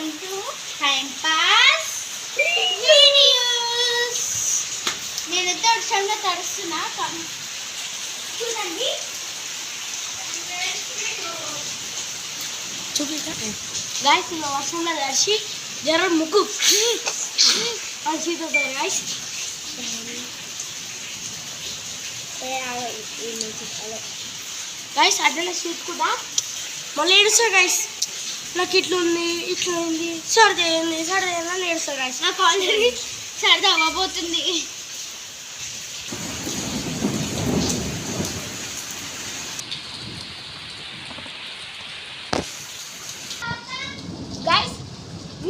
Welcome to time pass videos. నేనైతే వర్షంలో తడుస్తున్నా, చూడండి. గాయస్ ఇలా వర్షంలో తడిచి జర ముక్కు చీతుంది గాయస్. గాయస్ అడ్డలో చీతుకుంటా మళ్ళీ ఏడుస్తా గాయస్. నాకు ఇట్లా ఉంది, ఇట్లా ఉంది, సర్ది అయింది, సర్ది అయింది అని ఏడుస్తా గాయస్. నాకు ఆల్రెడీ సర్ది అవ్వబోతుంది. గాయస్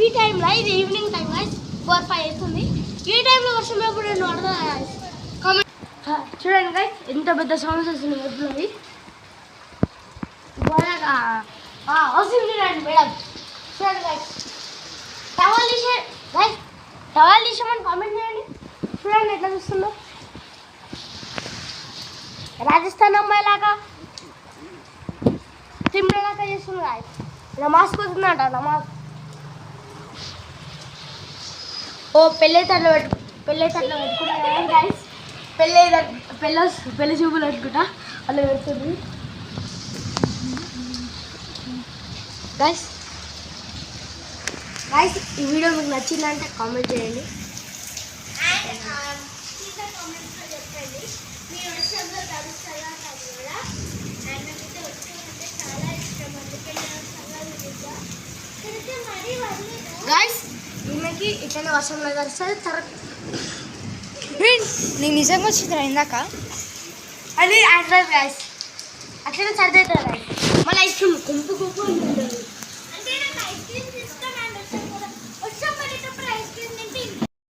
ఈ టైంలో ఇది ఈవినింగ్ టైం గాయస్, 4-5 అవుతుంది. ఈ టైంలో వర్షం ఎప్పుడు నేను పడదా గాయస్. కామెంట్ చూడండి గాయస్, ఎంత పెద్ద సౌండ్స్ వస్తుంది ఎప్పుడు వస్తుంది. చూడండి మేడం, చూడండి గాయస్. టవల్ తీసే గాయస్, టవల్ తీసామని కామెంట్ చేయండి. చూడండి ఎట్లా చూస్తుందో, రాజస్థాన్ అమ్మాయిలాగా తిమ్మలాగా చేస్తుంది గాయస్. నమాజ్ పోతుందంట, నమాజ్. ఓ పెళ్ళి తట్లో పెట్టుకుంటా గాయస్. పెళ్ళి చూపులు పెట్టుకుంటా అలా పెడుతుంది గాయస్. గాయస్ ఈ వీడియో మీకు నచ్చిందంటే కామెంట్ చేయండి. గాయస్ ఈమెకి ఇట్లనే వర్షంలో కలుస్తుంది. నీకు నిజంగా వచ్చిందిరా ఇందాక అది ఆండ్రాయిడ్ గాయస్, అట్లనే సర్ది అవుతుంది గాయస్. మళ్ళీ ఐస్ క్రీమ్ గుంపు